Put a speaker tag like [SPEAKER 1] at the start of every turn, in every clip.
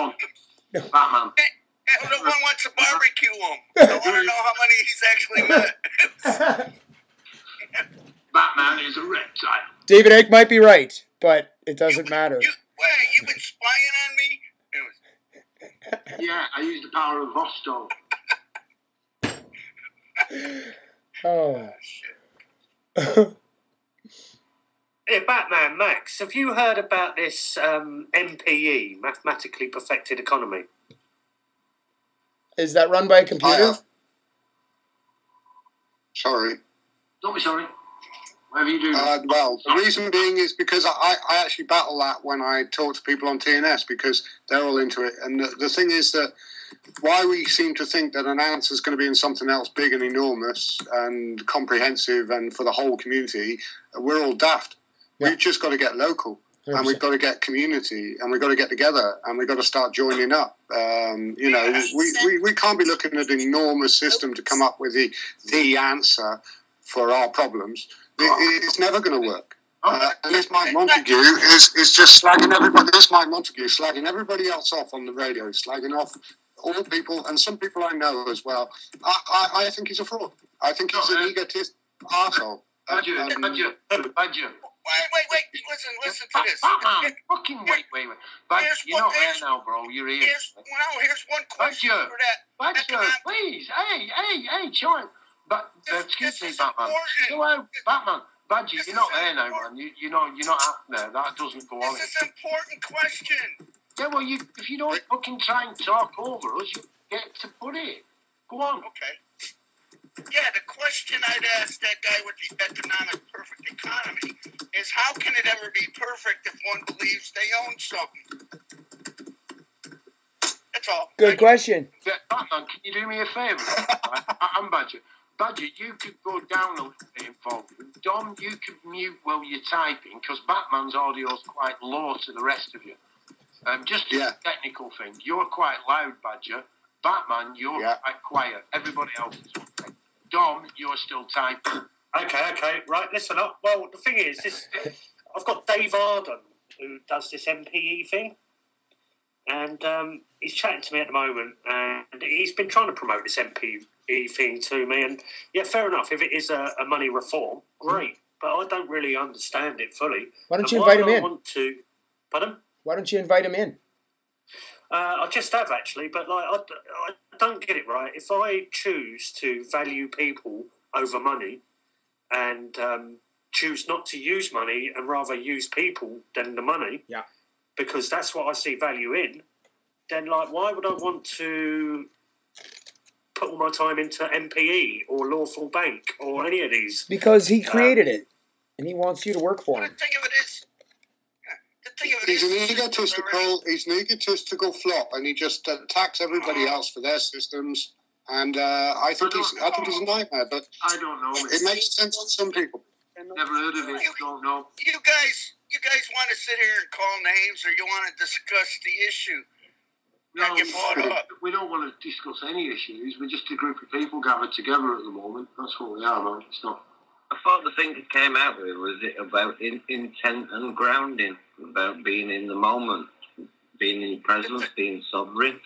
[SPEAKER 1] one. Batman.
[SPEAKER 2] The one wants to barbecue him. I want to know how many he's actually met.
[SPEAKER 1] Batman is a reptile.
[SPEAKER 3] David Icke might be right, but it doesn't matter.
[SPEAKER 2] Wait, you've been spying on me?
[SPEAKER 1] Yeah, I used the power of Vostok.
[SPEAKER 3] Oh.
[SPEAKER 4] Yeah, Batman, Max, have you heard about this MPE, Mathematically Perfected Economy?
[SPEAKER 3] Is that run by a computer?
[SPEAKER 5] Sorry.
[SPEAKER 1] Don't be sorry. Whatever you do.
[SPEAKER 5] Well, the reason being is because I actually battle that when I talk to people on TNS because they're all into it. And the thing is that why we seem to think that an answer is going to be in something else big and enormous and comprehensive and for the whole community, we're all daft. Yeah. We've just got to get local. 100%. And we've got to get community, and we've got to get together, and we've got to start joining up. We can't be looking at an enormous system to come up with the answer for our problems. It's never going to work. And this Mike Montague is just slagging everybody. This Mike Montague is slagging everybody else off on the radio, slagging off all people, and some people I know as well. I think he's a fraud. I think he's an egotist arsehole.
[SPEAKER 1] Badger.
[SPEAKER 2] Wait. Listen to this.
[SPEAKER 1] Fucking wait. Badger, you're not there now, bro. You're here.
[SPEAKER 2] Here's one question for that.
[SPEAKER 1] Badger, please. Hey, child. But excuse me, Batman. Hello, Batman. Badger, you're not there now, man. You're not out there. That doesn't go on.
[SPEAKER 2] This is an important question.
[SPEAKER 1] Yeah, well, if you don't fucking try and talk over us, you get to put it. Go on.
[SPEAKER 2] Okay. Yeah, the question I'd ask that guy with the economic perfect economy is how can it ever be perfect if one believes they own something? That's all.
[SPEAKER 3] Good question.
[SPEAKER 1] Yeah, Batman, can you do me a favour? I'm Badger. Badger, you could go down a little bit in volume. Dom, you could mute while you're typing because Batman's audio is quite low to the rest of you. Just a technical thing. You're quite loud, Badger. Batman, you're quite quiet. Everybody else is okay. Dom, you're still typing.
[SPEAKER 4] Okay, right, listen up. Well, the thing is, I've got Dave Arden, who does this MPE thing, and he's chatting to me at the moment, and he's been trying to promote this MPE thing to me, and yeah, fair enough, if it is a money reform, great, but I don't really understand it fully.
[SPEAKER 3] Why don't you invite him in?
[SPEAKER 4] Pardon?
[SPEAKER 3] Why don't you invite him in?
[SPEAKER 4] I just have, actually, but I don't get it right. If I choose to value people over money and choose not to use money and rather use people than the money, because that's what I see value in, then why would I want to put all my time into MPE or Lawful Bank or any of these?
[SPEAKER 3] Because he created it, and he wants you to work for him.
[SPEAKER 2] The thing of it is,
[SPEAKER 5] he's an egotistical flop, and he just attacks everybody else for their systems. And I think he's a nightmare. But
[SPEAKER 1] I don't know.
[SPEAKER 5] It makes sense to some people.
[SPEAKER 1] Never heard of it. Don't know.
[SPEAKER 2] You guys want to sit here and call names, or you want to discuss the issue?
[SPEAKER 1] No, we don't want to discuss any issues. We're just a group of people gathered together at the moment. That's what we are, man. It's not.
[SPEAKER 6] I thought the thing that came out with was it about intent and grounding, about being in the moment, being in presence, being sovereign.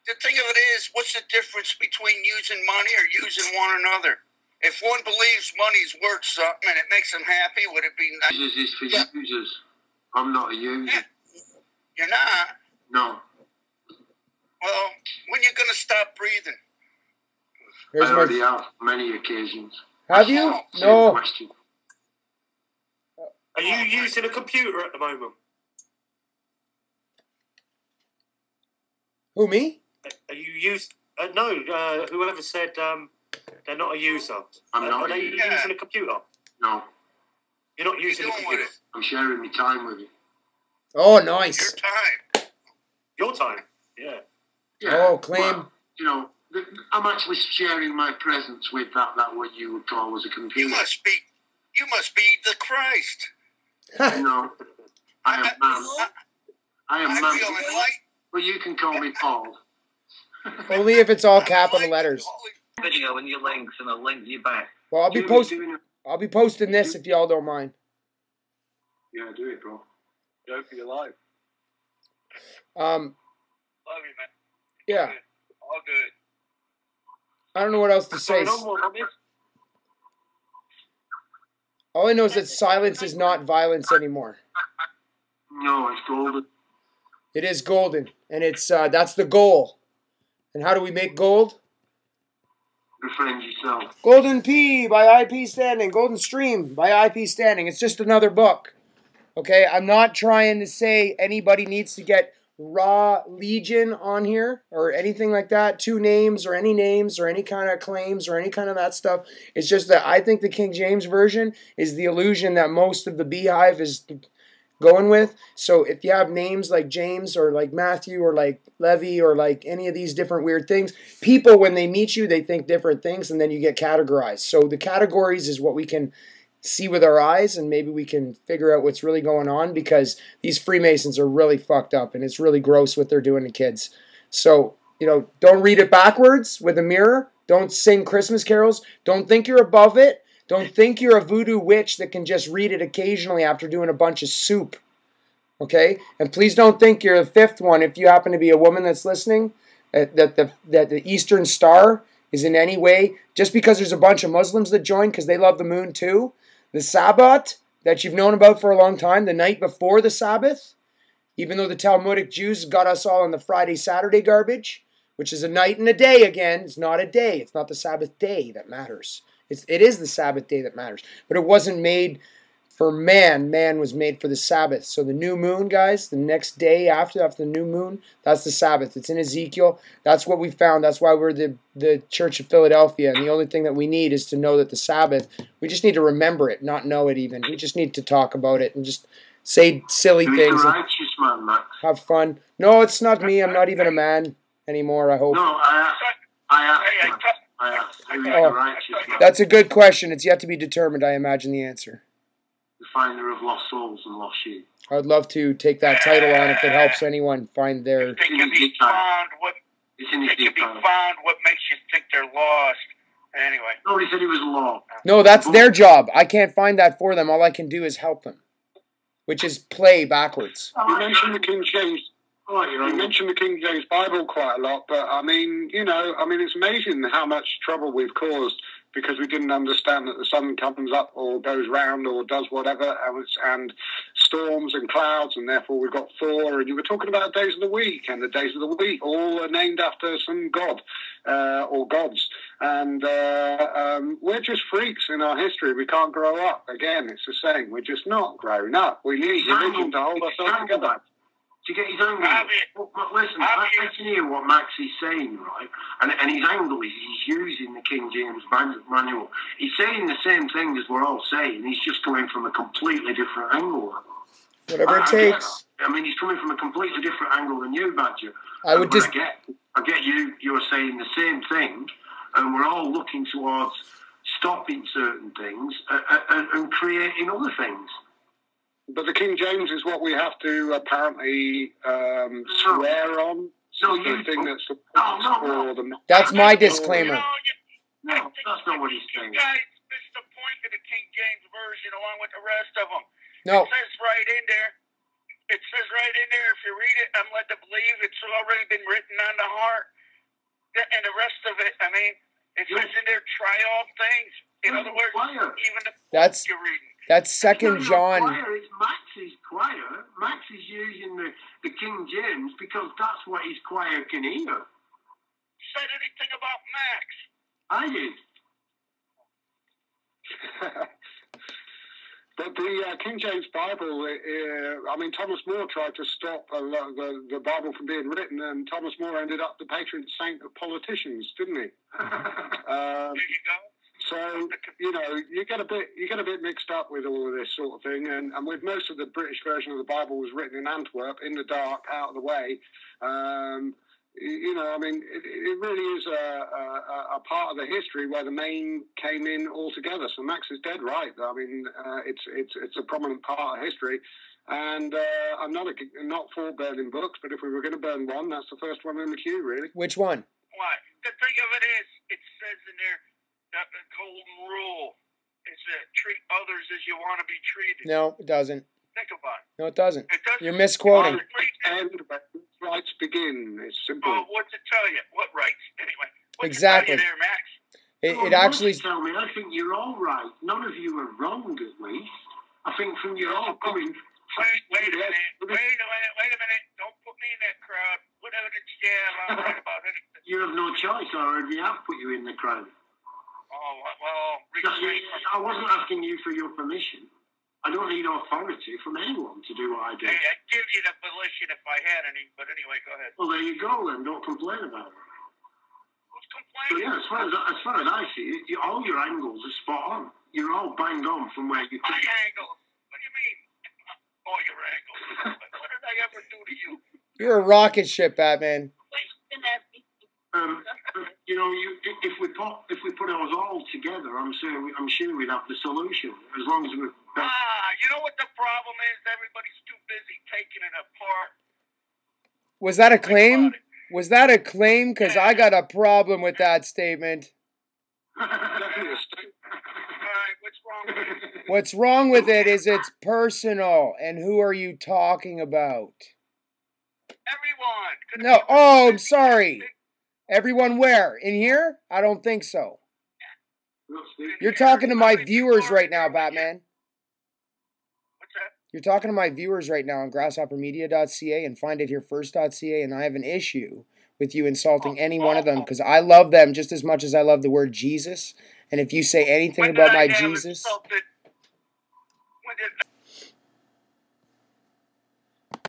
[SPEAKER 2] The thing of it is, what's the difference between using money or using one another? If one believes money's worth something and it makes them happy, would it be nice?
[SPEAKER 1] Users is for users. I'm not a user.
[SPEAKER 2] Yeah. You're not?
[SPEAKER 1] No.
[SPEAKER 2] Well, when you going to stop breathing?
[SPEAKER 1] I already have, many occasions.
[SPEAKER 3] Have you? No.
[SPEAKER 1] Question.
[SPEAKER 4] Are you using a computer at the moment?
[SPEAKER 3] Who, me?
[SPEAKER 4] Are you used? No, whoever said they're not a user.
[SPEAKER 1] I'm not.
[SPEAKER 4] Are they using a computer?
[SPEAKER 1] No.
[SPEAKER 4] You're not using a computer?
[SPEAKER 1] I'm sharing my time with you.
[SPEAKER 3] Oh, nice.
[SPEAKER 2] Your time.
[SPEAKER 4] Your time? Yeah.
[SPEAKER 3] Oh, claim.
[SPEAKER 1] Well, I'm actually sharing my presence with that what you would call as a computer.
[SPEAKER 2] You must be the Christ.
[SPEAKER 1] No. I am man. I am man.
[SPEAKER 2] Feel enlightened.
[SPEAKER 1] Well, you can call me Paul.
[SPEAKER 3] Only if it's all capital letters.
[SPEAKER 6] Video and your links, and I'll link you back.
[SPEAKER 3] Well, I'll be posting this if y'all don't mind.
[SPEAKER 1] Yeah, do it, bro.
[SPEAKER 6] Go for your life.
[SPEAKER 3] Yeah.
[SPEAKER 2] All good.
[SPEAKER 3] I don't know what else to say. All I know is that silence is not violence anymore.
[SPEAKER 1] No, it's golden.
[SPEAKER 3] It is golden, and it's that's the goal. And how do we make gold?
[SPEAKER 1] Befriend yourself.
[SPEAKER 3] Golden P by IP Standing. Golden Stream by IP Standing. It's just another book. Okay, I'm not trying to say anybody needs to get Raw Legion on here or anything like that. 2 names or any kind of claims or any kind of that stuff. It's just that I think the King James Version is the illusion that most of the Beehive is going with. So if you have names like James or like Matthew or like Levi or like any of these different weird things, people when they meet you, they think different things and then you get categorized. So the categories is what we can see with our eyes, and maybe we can figure out what's really going on, because these Freemasons are really fucked up and it's really gross what they're doing to kids. So, don't read it backwards with a mirror. Don't sing Christmas carols. Don't think you're above it. Don't think you're a voodoo witch that can just read it occasionally after doing a bunch of soup. Okay? And please don't think you're the 5th one if you happen to be a woman that's listening, that the Eastern Star is in any way, just because there's a bunch of Muslims that join because they love the moon too. The Sabbath that you've known about for a long time, the night before the Sabbath, even though the Talmudic Jews got us all in the Friday-Saturday garbage, which is a night and a day again. It's not a day. It's not the Sabbath day that matters. It is the Sabbath day that matters. But it wasn't made for man. Man was made for the Sabbath. So the new moon, guys, the next day after the new moon, that's the Sabbath. It's in Ezekiel. That's what we found. That's why we're the Church of Philadelphia. And the only thing that we need is to know that the Sabbath, we just need to remember it, not know it even. We just need to talk about it and just say silly things.
[SPEAKER 1] You're a righteous man, Max.
[SPEAKER 3] Have fun. No, it's not me. I'm not even a man anymore, I hope.
[SPEAKER 1] No, I asked. Who is the righteous man?
[SPEAKER 3] That's a good question. It's yet to be determined, I imagine, the answer.
[SPEAKER 1] The finder of lost souls and lost sheep.
[SPEAKER 3] I would love to take that title on if it helps anyone find their...
[SPEAKER 2] They can be found what makes you think they're lost. Anyway.
[SPEAKER 1] Nobody said he was lost.
[SPEAKER 3] No, that's their job. I can't find that for them. All I can do is help them, which is play backwards.
[SPEAKER 5] You mentioned the King James. You mentioned the King James Bible quite a lot, but it's amazing how much trouble we've caused because we didn't understand that the sun comes up or goes round or does whatever, and storms and clouds, and therefore we've got Thor. And you were talking about days of the week, and the days of the week all are named after some god or gods. And we're just freaks in our history. We can't grow up. Again, it's the same. We're just not grown up. We need religion to hold ourselves together.
[SPEAKER 1] To get his angle. Listen, I can hear what Max is saying, right? And his angle is he's using the King James manual. He's saying the same thing as we're all saying. He's just coming from a completely different angle.
[SPEAKER 3] Whatever it takes.
[SPEAKER 1] I mean, he's coming from a completely different angle than you, Badger.
[SPEAKER 3] I
[SPEAKER 1] get you're saying the same thing, and we're all looking towards stopping certain things and creating other things.
[SPEAKER 5] But the King James is what we have to apparently swear on.
[SPEAKER 3] That's my disclaimer.
[SPEAKER 1] No, that's not what he's saying.
[SPEAKER 2] You guys missed the point of the King James Version along with the rest of them.
[SPEAKER 3] No.
[SPEAKER 2] It says right in there, if you read it, I'm led to believe it's already been written on the heart. And the rest of it, I mean, it says in there, try all things. In other words, even the book you're reading.
[SPEAKER 3] That's 2 John.
[SPEAKER 1] It's Max's choir. Max is using the King James because that's what his choir can hear.
[SPEAKER 2] Said anything about Max?
[SPEAKER 1] I did.
[SPEAKER 5] But the King James Bible, Thomas More tried to stop the Bible from being written, and Thomas More ended up the patron saint of politicians, didn't he?
[SPEAKER 2] There you go.
[SPEAKER 5] So, you get a bit mixed up with all of this sort of thing, and with most of the British version of the Bible was written in Antwerp, in the dark, out of the way. It really is a part of the history where the main came in altogether. So Max is dead right. I mean, it's a prominent part of history. And I'm not for burning books, but if we were going to burn one, that's the first one in the queue, really.
[SPEAKER 3] Which one?
[SPEAKER 2] Why? The thing of it is, it says in there, that the golden rule is to treat others as you want to be treated.
[SPEAKER 3] No, it doesn't.
[SPEAKER 2] Think about it.
[SPEAKER 3] No, it doesn't.
[SPEAKER 2] It doesn't.
[SPEAKER 3] You're misquoting.
[SPEAKER 5] rights begin. It's simple.
[SPEAKER 2] Oh, what's it tell you? What rights? Anyway, what's
[SPEAKER 3] Exactly.
[SPEAKER 2] it tell you there, Max?
[SPEAKER 3] It actually.
[SPEAKER 1] Tell me, I think you're all right. None of you are wrong, at least. I think from your all coming.
[SPEAKER 2] Wait a minute. Don't put me in that crowd. What evidence do you have? I'm right about anything.
[SPEAKER 1] You have no choice. I already have put you in the crowd.
[SPEAKER 2] Oh, well,
[SPEAKER 1] I wasn't asking you for your permission. I don't need authority from anyone to do what I do.
[SPEAKER 2] Hey, I'd give you the permission if I had any, but anyway, go ahead.
[SPEAKER 1] Well, there you go then. Don't complain about it.
[SPEAKER 2] Who's
[SPEAKER 1] So
[SPEAKER 2] complaining?
[SPEAKER 1] yeah, as far as I see it, all your angles are spot on. You're all bang on from where you
[SPEAKER 2] My
[SPEAKER 1] came.
[SPEAKER 2] angles? What do you mean? All your angles. What did I ever do to you?
[SPEAKER 3] You're a rocket ship, Batman.
[SPEAKER 1] You know, if we put ours all together, I'm sure we'd have the solution. As long as we're.
[SPEAKER 2] You know what the problem is? Everybody's too busy taking it apart.
[SPEAKER 3] Was that a claim? Was that a claim? Because I got a problem with that statement.
[SPEAKER 2] All right, what's wrong with it?
[SPEAKER 3] What's wrong with it is it's personal. And who are you talking about?
[SPEAKER 2] Everyone.
[SPEAKER 3] No. Oh, I'm sorry. Everyone where? In here? I don't think so. You're talking to my viewers right now, Batman.
[SPEAKER 2] What's that?
[SPEAKER 3] You're talking to my viewers right now on GrasshopperMedia.ca and FindItHereFirst.ca, and I have an issue with you insulting any one of them because I love them just as much as I love the word Jesus. And if you say anything about my Jesus...
[SPEAKER 2] When did